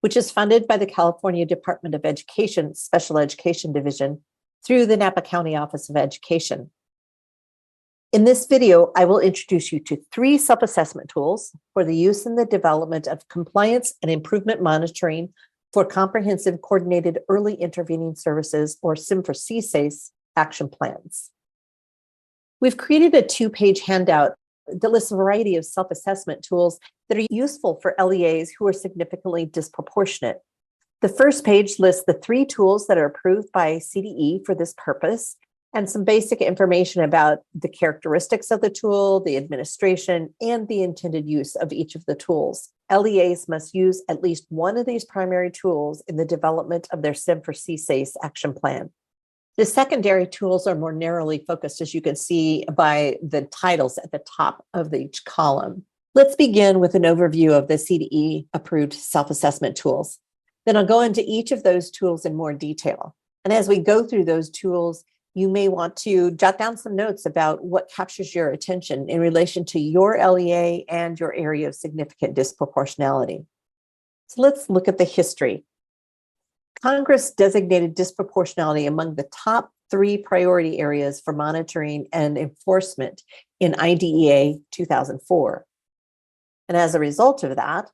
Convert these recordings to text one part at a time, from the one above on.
which is funded by the California Department of Education Special Education Division through the Napa County Office of Education. In this video, I will introduce you to 3 self-assessment tools for the use in the development of compliance and improvement monitoring for comprehensive coordinated early intervening services, or CIM4CSACE, action plans. We've created a 2-page handout that lists a variety of self-assessment tools that are useful for LEAs who are significantly disproportionate. The first page lists the 3 tools that are approved by CDE for this purpose, and some basic information about the characteristics of the tool, the administration, and the intended use of each of the tools. LEAs must use at least one of these primary tools in the development of their CIM4CSACE action plan. The secondary tools are more narrowly focused, as you can see by the titles at the top of each column. Let's begin with an overview of the CDE-approved self-assessment tools. Then I'll go into each of those tools in more detail. And as we go through those tools, you may want to jot down some notes about what captures your attention in relation to your LEA and your area of significant disproportionality. So let's look at the history. Congress designated disproportionality among the top 3 priority areas for monitoring and enforcement in IDEA 2004. And as a result of that,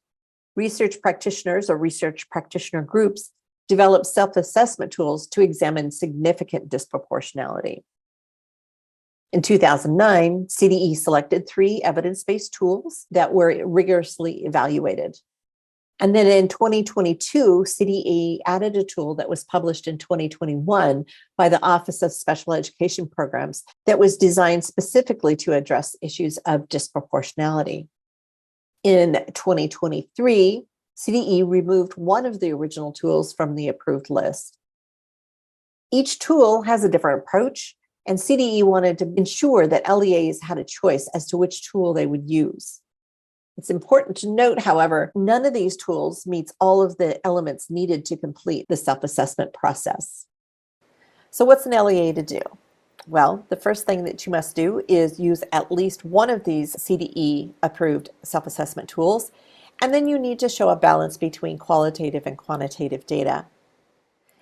research practitioners or research practitioner groups developed self-assessment tools to examine significant disproportionality. In 2009, CDE selected 3 evidence-based tools that were rigorously evaluated. And then in 2022, CDE added a tool that was published in 2021 by the Office of Special Education Programs that was designed specifically to address issues of disproportionality. In 2023, CDE removed one of the original tools from the approved list. Each tool has a different approach, and CDE wanted to ensure that LEAs had a choice as to which tool they would use. It's important to note, however, none of these tools meets all of the elements needed to complete the self-assessment process. So what's an LEA to do? Well, the first thing that you must do is use at least one of these CDE-approved self-assessment tools, and then you need to show a balance between qualitative and quantitative data.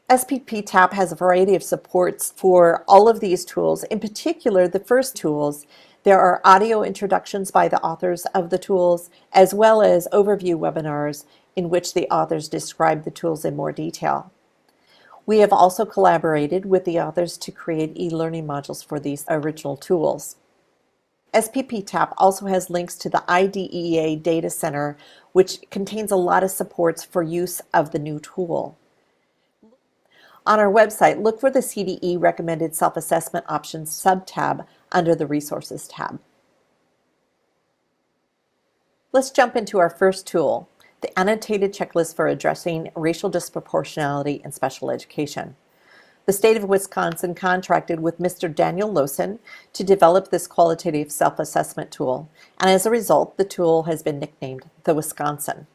SPP-TAP has a variety of supports for all of these tools. In particular, the first tools, there are audio introductions by the authors of the tools, as well as overview webinars in which the authors describe the tools in more detail. We have also collaborated with the authors to create e-learning modules for these original tools. SPP-TAP also has links to the IDEA Data Center, which contains a lot of supports for use of the new tool. On our website, look for the CDE Recommended Self-Assessment Options sub-tab under the Resources tab. Let's jump into our first tool, the Annotated Checklist for Addressing Racial Disproportionality in Special Education. The state of Wisconsin contracted with Mr. Daniel Lowson to develop this qualitative self-assessment tool, and as a result, the tool has been nicknamed the Wisconsin.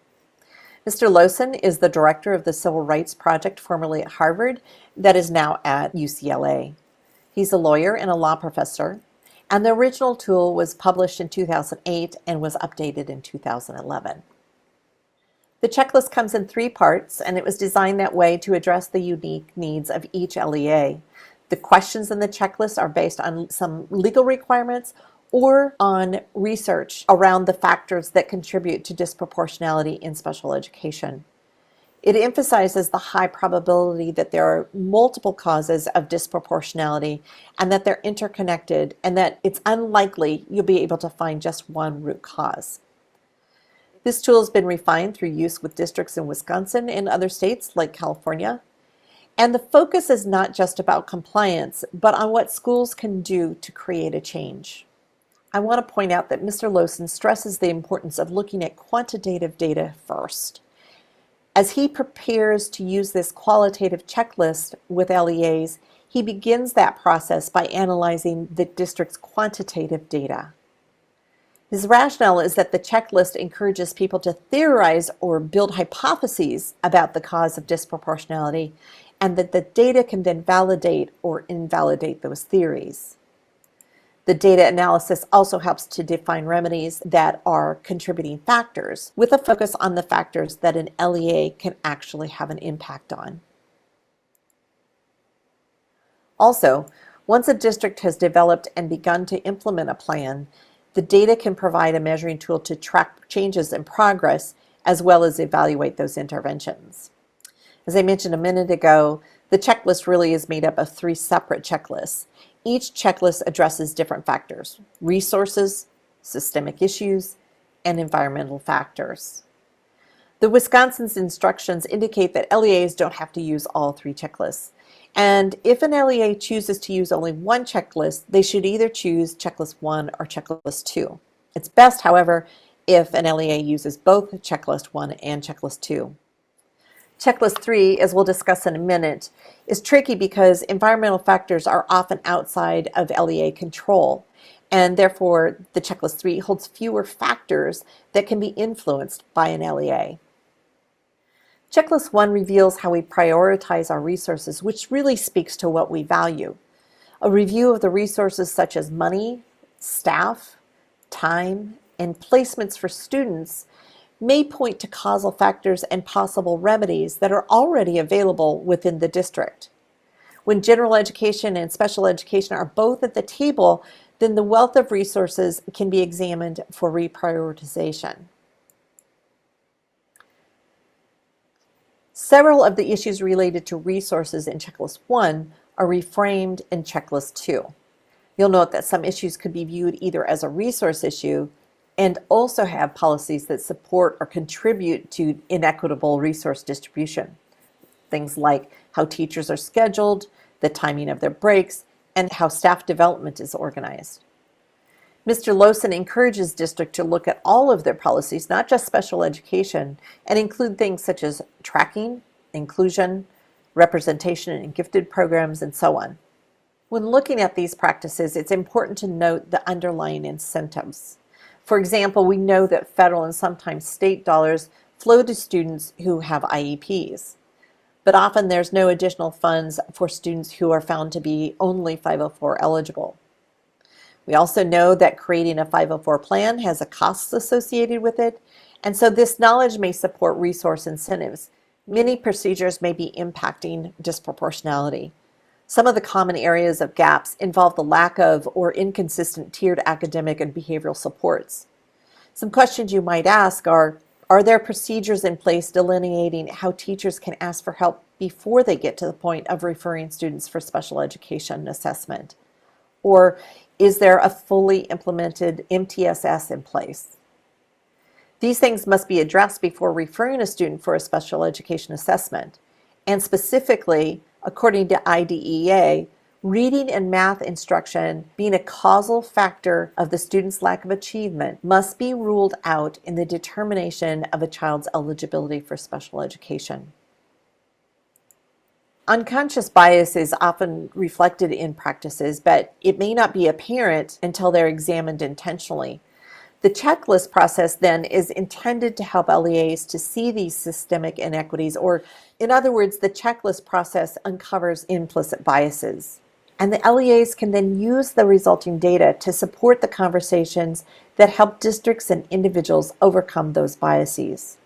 Mr. Lowson is the director of the Civil Rights Project, formerly at Harvard, that is now at UCLA. He's a lawyer and a law professor, and the original tool was published in 2008 and was updated in 2011. The checklist comes in 3 parts, and it was designed that way to address the unique needs of each LEA. The questions in the checklist are based on some legal requirements or on research around the factors that contribute to disproportionality in special education. It emphasizes the high probability that there are multiple causes of disproportionality and that they're interconnected, and that it's unlikely you'll be able to find just one root cause. This tool has been refined through use with districts in Wisconsin and other states like California. And the focus is not just about compliance, but on what schools can do to create a change. I want to point out that Mr. Lowson stresses the importance of looking at quantitative data first. As he prepares to use this qualitative checklist with LEAs, he begins that process by analyzing the district's quantitative data. His rationale is that the checklist encourages people to theorize or build hypotheses about the cause of disproportionality, and that the data can then validate or invalidate those theories. The data analysis also helps to define remedies that are contributing factors, with a focus on the factors that an LEA can actually have an impact on. Also, once a district has developed and begun to implement a plan, the data can provide a measuring tool to track changes in progress as well as evaluate those interventions. As I mentioned a minute ago, the checklist really is made up of 3 separate checklists. Each checklist addresses different factors: resources, systemic issues, and environmental factors. The Wisconsin's instructions indicate that LEAs don't have to use all 3 checklists. And if an LEA chooses to use only one checklist, they should either choose checklist 1 or checklist 2. It's best, however, if an LEA uses both checklist 1 and checklist 2. Checklist 3, as we'll discuss in a minute, is tricky because environmental factors are often outside of LEA control, and therefore the checklist 3 holds fewer factors that can be influenced by an LEA. Checklist 1 reveals how we prioritize our resources, which really speaks to what we value. A review of the resources such as money, staff, time, and placements for students may point to causal factors and possible remedies that are already available within the district. When general education and special education are both at the table, then the wealth of resources can be examined for reprioritization. Several of the issues related to resources in Checklist 1 are reframed in Checklist 2. You'll note that some issues could be viewed either as a resource issue and also have policies that support or contribute to inequitable resource distribution. Things like how teachers are scheduled, the timing of their breaks, and how staff development is organized. Mr. Lowson encourages districts to look at all of their policies, not just special education, and include things such as tracking, inclusion, representation in gifted programs, and so on. When looking at these practices, it's important to note the underlying incentives. For example, we know that federal and sometimes state dollars flow to students who have IEPs, but often there's no additional funds for students who are found to be only 504 eligible. We also know that creating a 504 plan has a cost associated with it, and so this knowledge may support resource incentives. Many procedures may be impacting disproportionality. Some of the common areas of gaps involve the lack of or inconsistent tiered academic and behavioral supports. Some questions you might ask are there procedures in place delineating how teachers can ask for help before they get to the point of referring students for special education assessment? Or is there a fully implemented MTSS in place? These things must be addressed before referring a student for a special education assessment. And specifically, according to IDEA, reading and math instruction being a causal factor of the student's lack of achievement must be ruled out in the determination of a child's eligibility for special education. Unconscious bias is often reflected in practices, but it may not be apparent until they're examined intentionally. The checklist process then is intended to help LEAs to see these systemic inequities, or in other words, the checklist process uncovers implicit biases. And the LEAs can then use the resulting data to support the conversations that help districts and individuals overcome those biases.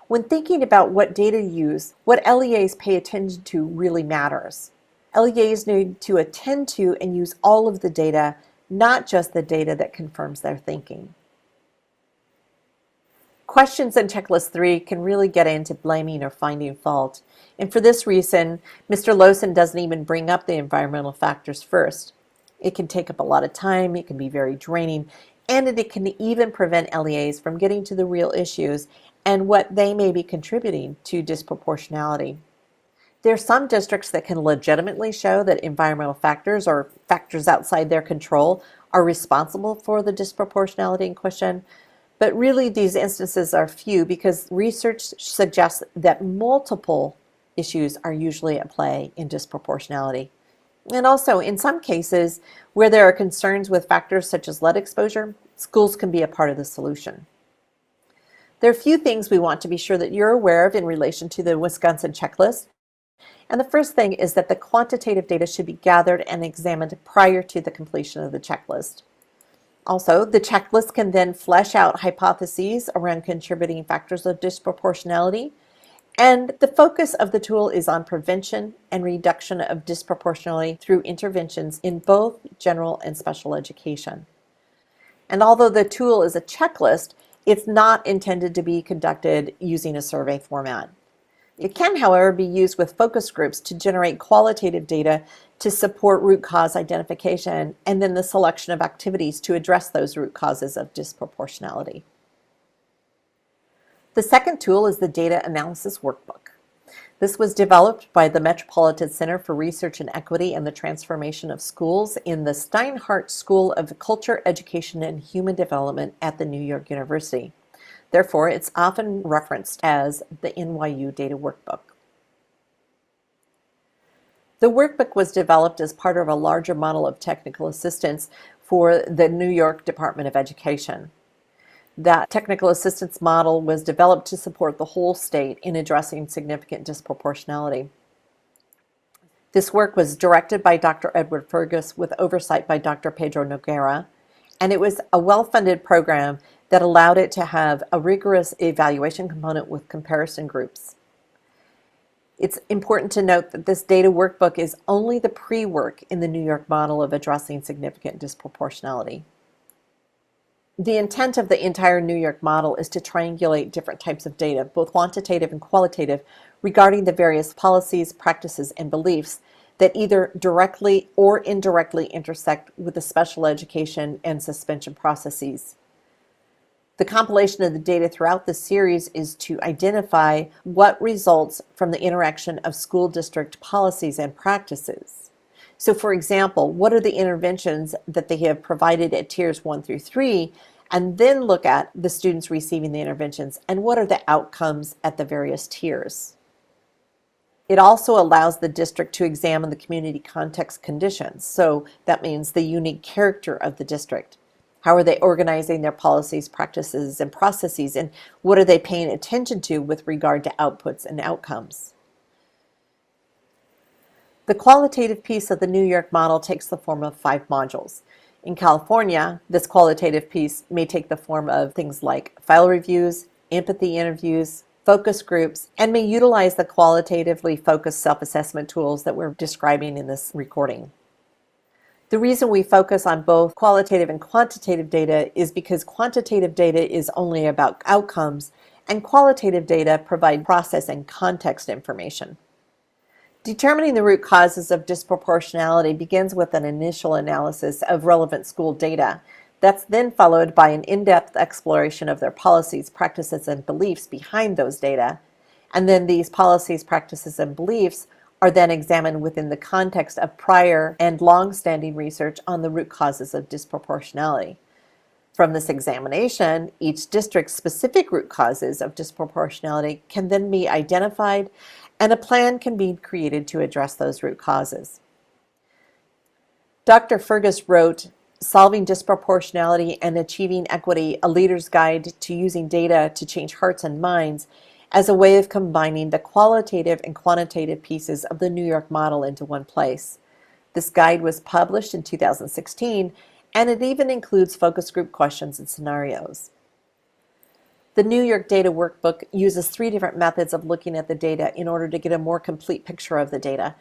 When thinking about what data to use, what LEAs pay attention to really matters. LEAs need to attend to and use all of the data, not just the data that confirms their thinking. Questions in Checklist 3 can really get into blaming or finding fault. And for this reason, Mr. Lowson doesn't even bring up the environmental factors first. It can take up a lot of time, it can be very draining, and it can even prevent LEAs from getting to the real issues and what they may be contributing to disproportionality. There are some districts that can legitimately show that environmental factors or factors outside their control are responsible for the disproportionality in question, but really these instances are few because research suggests that multiple issues are usually at play in disproportionality. And also, in some cases where there are concerns with factors such as lead exposure, schools can be a part of the solution. There are a few things we want to be sure that you're aware of in relation to the Wisconsin checklist. And the first thing is that the quantitative data should be gathered and examined prior to the completion of the checklist. Also, the checklist can then flesh out hypotheses around contributing factors of disproportionality, and the focus of the tool is on prevention and reduction of disproportionality through interventions in both general and special education. And although the tool is a checklist, it's not intended to be conducted using a survey format. It can, however, be used with focus groups to generate qualitative data to support root cause identification and then the selection of activities to address those root causes of disproportionality. The second tool is the Data Analysis Workbook. This was developed by the Metropolitan Center for Research and Equity and the Transformation of Schools in the Steinhardt School of Culture, Education, and Human Development at the New York University. Therefore, it's often referenced as the NYU Data Workbook. The workbook was developed as part of a larger model of technical assistance for the New York Department of Education. That technical assistance model was developed to support the whole state in addressing significant disproportionality. This work was directed by Dr. Edward Fergus with oversight by Dr. Pedro Noguera, and it was a well-funded program that allowed it to have a rigorous evaluation component with comparison groups. It's important to note that this data workbook is only the pre-work in the New York model of addressing significant disproportionality. The intent of the entire New York model is to triangulate different types of data, both quantitative and qualitative, regarding the various policies, practices, and beliefs that either directly or indirectly intersect with the special education and suspension processes. The compilation of the data throughout the series is to identify what results from the interaction of school district policies and practices. So for example, what are the interventions that they have provided at tiers 1 through 3, and then look at the students receiving the interventions and what are the outcomes at the various tiers. It also allows the district to examine the community context conditions. So that means the unique character of the district. How are they organizing their policies, practices, and processes, and what are they paying attention to with regard to outputs and outcomes? The qualitative piece of the New York model takes the form of 5 modules. In California, this qualitative piece may take the form of things like file reviews, empathy interviews, focus groups, and may utilize the qualitatively focused self-assessment tools that we're describing in this recording. The reason we focus on both qualitative and quantitative data is because quantitative data is only about outcomes, and qualitative data provide process and context information. Determining the root causes of disproportionality begins with an initial analysis of relevant school data. That's then followed by an in-depth exploration of their policies, practices, and beliefs behind those data. And then these policies, practices, and beliefs are then examined within the context of prior and long-standing research on the root causes of disproportionality. From this examination, each district's specific root causes of disproportionality can then be identified, and a plan can be created to address those root causes. Dr. Fergus wrote, "Solving Disproportionality and Achieving Equity, a Leader's Guide to Using Data to Change Hearts and Minds," as a way of combining the qualitative and quantitative pieces of the New York model into one place. This guide was published in 2016, and it even includes focus group questions and scenarios. The New York Data Workbook uses 3 different methods of looking at the data in order to get a more complete picture of the data.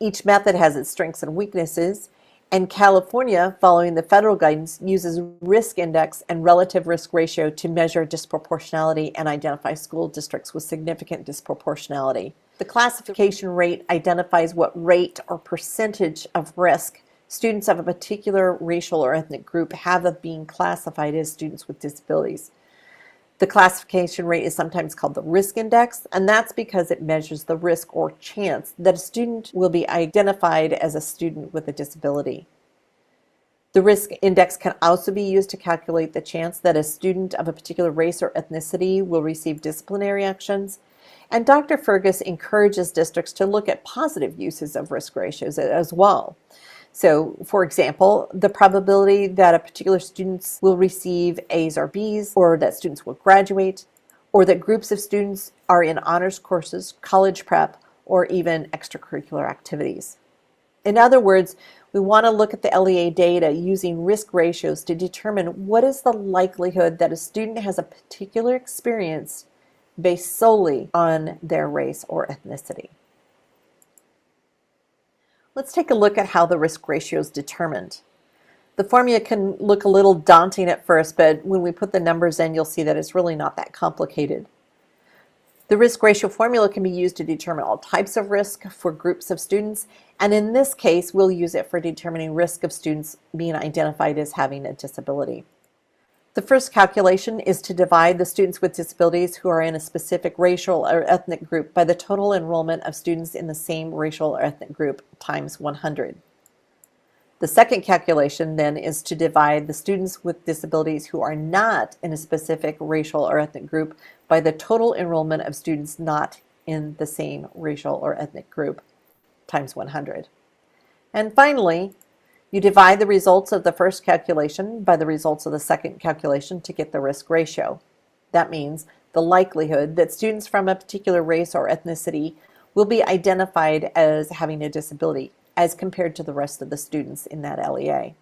Each method has its strengths and weaknesses, and California, following the federal guidance, uses risk index and relative risk ratio to measure disproportionality and identify school districts with significant disproportionality. The classification rate identifies what rate or percentage of risk students of a particular racial or ethnic group have of being classified as students with disabilities. The classification rate is sometimes called the risk index, and that's because it measures the risk or chance that a student will be identified as a student with a disability. The risk index can also be used to calculate the chance that a student of a particular race or ethnicity will receive disciplinary actions. And Dr. Fergus encourages districts to look at positive uses of risk ratios as well. So, for example, the probability that a particular student will receive A's or B's, or that students will graduate, or that groups of students are in honors courses, college prep, or even extracurricular activities. In other words, we want to look at the LEA data using risk ratios to determine what is the likelihood that a student has a particular experience based solely on their race or ethnicity. Let's take a look at how the risk ratio is determined. The formula can look a little daunting at first, but when we put the numbers in, you'll see that it's really not that complicated. The risk ratio formula can be used to determine all types of risk for groups of students, and in this case, we'll use it for determining risk of students being identified as having a disability. The first calculation is to divide the students with disabilities who are in a specific racial or ethnic group by the total enrollment of students in the same racial or ethnic group times 100. The second calculation then is to divide the students with disabilities who are not in a specific racial or ethnic group by the total enrollment of students not in the same racial or ethnic group times 100. And finally, you divide the results of the first calculation by the results of the second calculation to get the risk ratio. That means the likelihood that students from a particular race or ethnicity will be identified as having a disability as compared to the rest of the students in that LEA.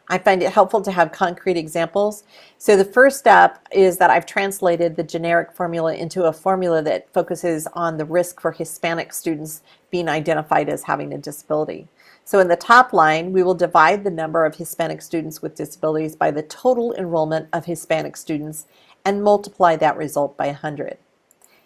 I find it helpful to have concrete examples. So the first step is that I've translated the generic formula into a formula that focuses on the risk for Hispanic students being identified as having a disability. So in the top line, we will divide the number of Hispanic students with disabilities by the total enrollment of Hispanic students and multiply that result by 100.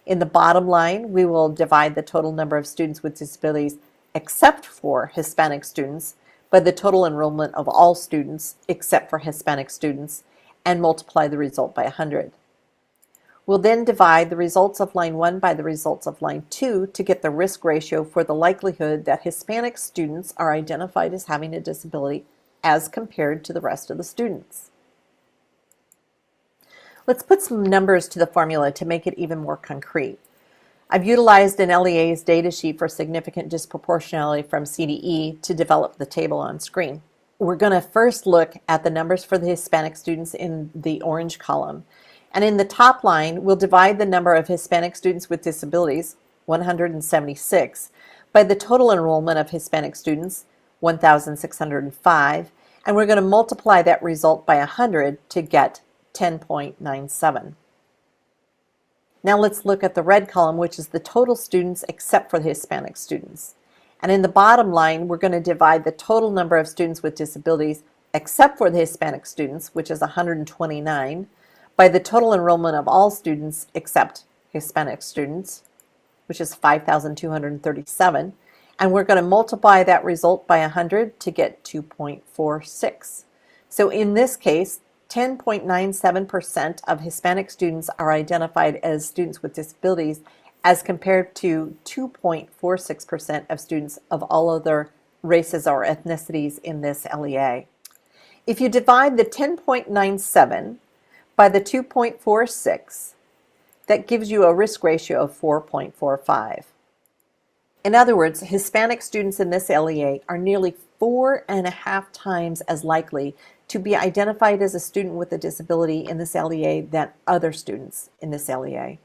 In the bottom line, we will divide the total number of students with disabilities except for Hispanic students by the total enrollment of all students except for Hispanic students and multiply the result by 100. We'll then divide the results of line 1 by the results of line 2 to get the risk ratio for the likelihood that Hispanic students are identified as having a disability as compared to the rest of the students. Let's put some numbers to the formula to make it even more concrete. I've utilized an LEA's datasheet for significant disproportionality from CDE to develop the table on screen. We're going to first look at the numbers for the Hispanic students in the orange column. And in the top line, we'll divide the number of Hispanic students with disabilities, 176, by the total enrollment of Hispanic students, 1,605, and we're going to multiply that result by 100 to get 10.97. Now let's look at the red column, which is the total students except for the Hispanic students. And in the bottom line, we're going to divide the total number of students with disabilities except for the Hispanic students, which is 129, by the total enrollment of all students except Hispanic students, which is 5,237, and we're going to multiply that result by 100 to get 2.46. So in this case, 10.97% of Hispanic students are identified as students with disabilities as compared to 2.46% of students of all other races or ethnicities in this LEA. If you divide the 10.97 by the 2.46, that gives you a risk ratio of 4.45. In other words, Hispanic students in this LEA are nearly 4.5 times as likely to be identified as a student with a disability in this LEA than other students in this LEA.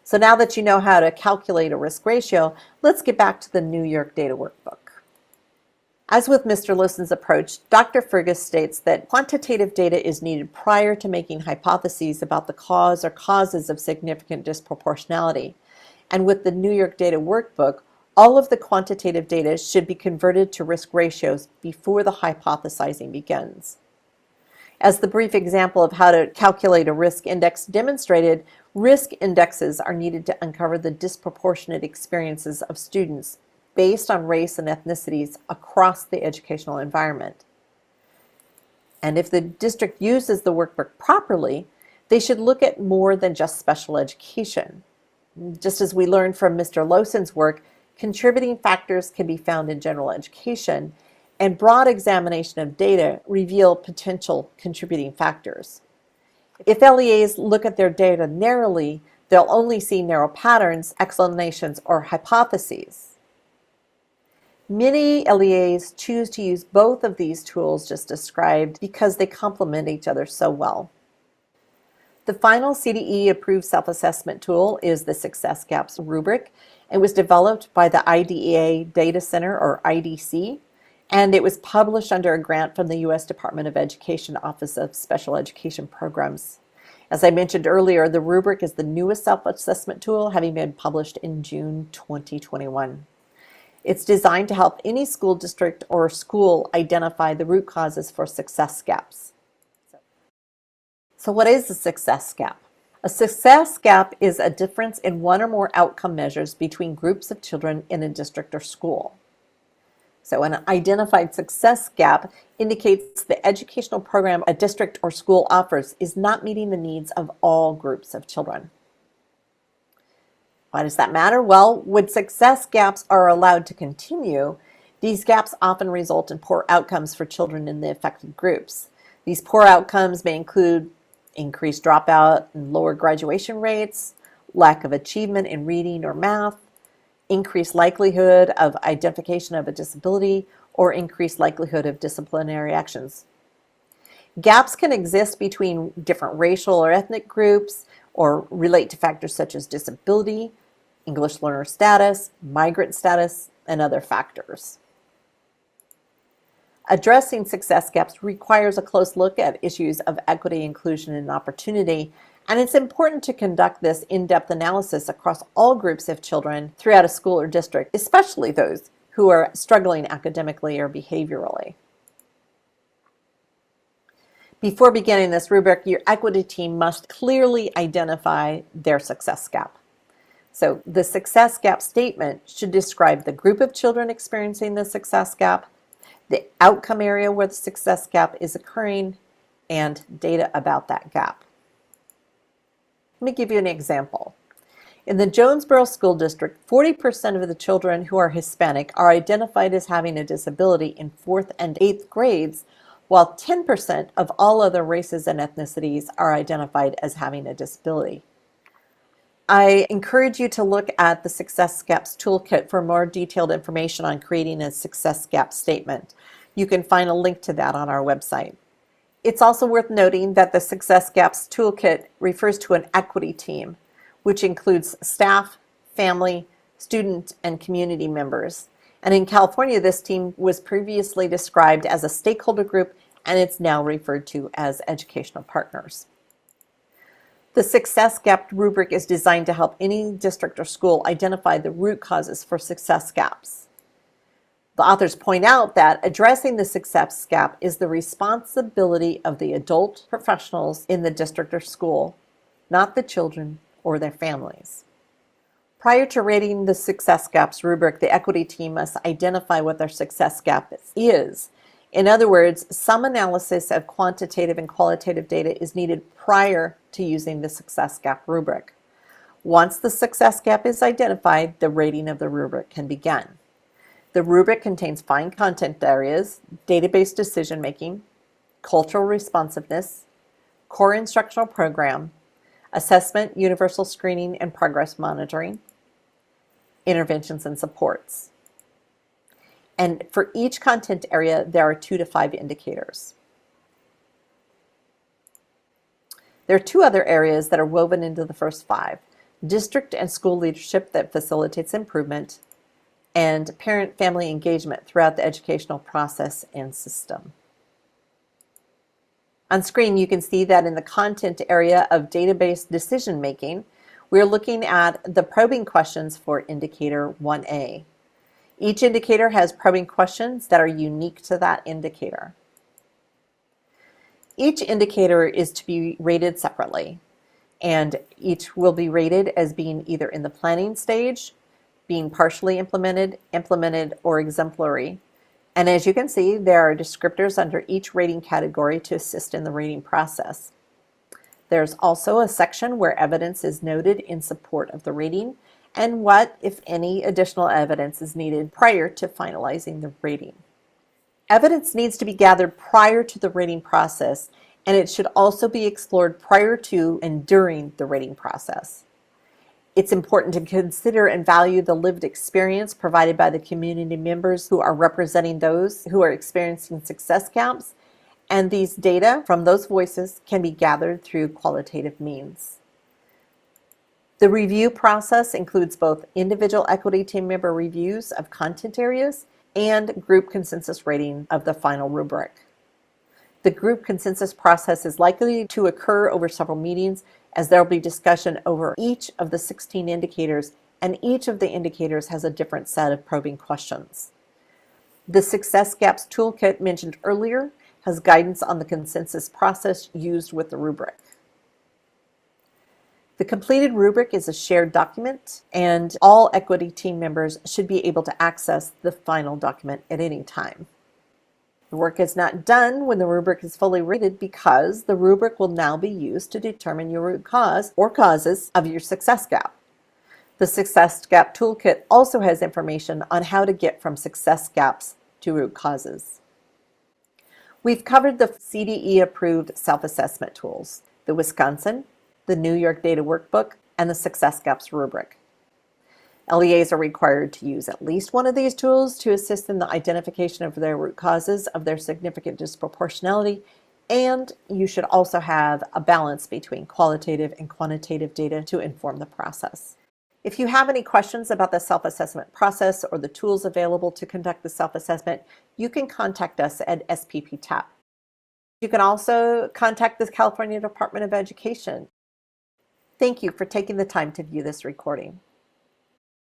So now that you know how to calculate a risk ratio, let's get back to the New York Data Workbook. As with Mr. Lawson's approach, Dr. Fergus states that quantitative data is needed prior to making hypotheses about the cause or causes of significant disproportionality. And with the New York Data Workbook, all of the quantitative data should be converted to risk ratios before the hypothesizing begins. As the brief example of how to calculate a risk index demonstrated, risk indexes are needed to uncover the disproportionate experiences of students based on race and ethnicities across the educational environment. And if the district uses the workbook properly, they should look at more than just special education. Just as we learned from Mr. Lawson's work, contributing factors can be found in general education, and broad examination of data reveal potential contributing factors. If LEAs look at their data narrowly, they'll only see narrow patterns, explanations, or hypotheses. Many LEAs choose to use both of these tools just described because they complement each other so well. The final CDE-approved self-assessment tool is the Success Gaps rubric. It was developed by the IDEA Data Center, or IDC, and it was published under a grant from the U.S. Department of Education Office of Special Education Programs. As I mentioned earlier, the rubric is the newest self-assessment tool, having been published in June 2021. It's designed to help any school district or school identify the root causes for success gaps. So what is a success gap? A success gap is a difference in one or more outcome measures between groups of children in a district or school. So an identified success gap indicates the educational program a district or school offers is not meeting the needs of all groups of children. Why does that matter? Well, when success gaps are allowed to continue, these gaps often result in poor outcomes for children in the affected groups. These poor outcomes may include increased dropout and lower graduation rates, lack of achievement in reading or math, increased likelihood of identification of a disability, or increased likelihood of disciplinary actions. Gaps can exist between different racial or ethnic groups or relate to factors such as disability, English learner status, migrant status, and other factors. Addressing success gaps requires a close look at issues of equity, inclusion, and opportunity, and it's important to conduct this in-depth analysis across all groups of children throughout a school or district, especially those who are struggling academically or behaviorally. Before beginning this rubric, your equity team must clearly identify their success gap. So the success gap statement should describe the group of children experiencing the success gap, the outcome area where the success gap is occurring, and data about that gap. Let me give you an example. In the Jonesboro School District, 40% of the children who are Hispanic are identified as having a disability in 4th and 8th grades, while 10% of all other races and ethnicities are identified as having a disability. I encourage you to look at the Success Gaps Toolkit for more detailed information on creating a success gap statement. You can find a link to that on our website. It's also worth noting that the Success Gaps Toolkit refers to an equity team, which includes staff, family, student, and community members. And in California, this team was previously described as a stakeholder group, and it's now referred to as educational partners. The Success Gap rubric is designed to help any district or school identify the root causes for success gaps. The authors point out that addressing the success gap is the responsibility of the adult professionals in the district or school, not the children or their families. Prior to rating the Success Gaps rubric, the equity team must identify what their success gap is. In other words, some analysis of quantitative and qualitative data is needed prior to using the Success Gap rubric. Once the success gap is identified, the rating of the rubric can begin. The rubric contains 5 content areas: database decision-making, cultural responsiveness, core instructional program, assessment, universal screening, and progress monitoring, interventions and supports. And for each content area, there are 2 to 5 indicators. There are 2 other areas that are woven into the first 5: district and school leadership that facilitates improvement, and parent-family engagement throughout the educational process and system. On screen, you can see that in the content area of database decision-making, we're looking at the probing questions for indicator 1A. Each indicator has probing questions that are unique to that indicator. Each indicator is to be rated separately, and each will be rated as being either in the planning stage, being partially implemented, or exemplary. And as you can see, there are descriptors under each rating category to assist in the rating process. There's also a section where evidence is noted in support of the rating, and what, if any, additional evidence is needed prior to finalizing the rating. Evidence needs to be gathered prior to the rating process, and it should also be explored prior to and during the rating process. It's important to consider and value the lived experience provided by the community members who are representing those who are experiencing success gaps, And these data from those voices can be gathered through qualitative means. The review process includes both individual equity team member reviews of content areas and group consensus rating of the final rubric. The group consensus process is likely to occur over several meetings, as there will be discussion over each of the 16 indicators, and each of the indicators has a different set of probing questions. The Success Gaps Toolkit mentioned earlier has guidance on the consensus process used with the rubric. The completed rubric is a shared document, and all equity team members should be able to access the final document at any time. The work is not done when the rubric is fully rated, because the rubric will now be used to determine your root cause or causes of your success gap. The Success Gap Toolkit also has information on how to get from success gaps to root causes. We've covered the CDE-approved self-assessment tools, the Wisconsin, the New York Data Workbook, and the Success Gaps rubric. LEAs are required to use at least one of these tools to assist in the identification of their root causes of their significant disproportionality, and you should also have a balance between qualitative and quantitative data to inform the process. If you have any questions about the self-assessment process or the tools available to conduct the self-assessment, you can contact us at SPP-TAP. You can also contact the California Department of Education. Thank you for taking the time to view this recording.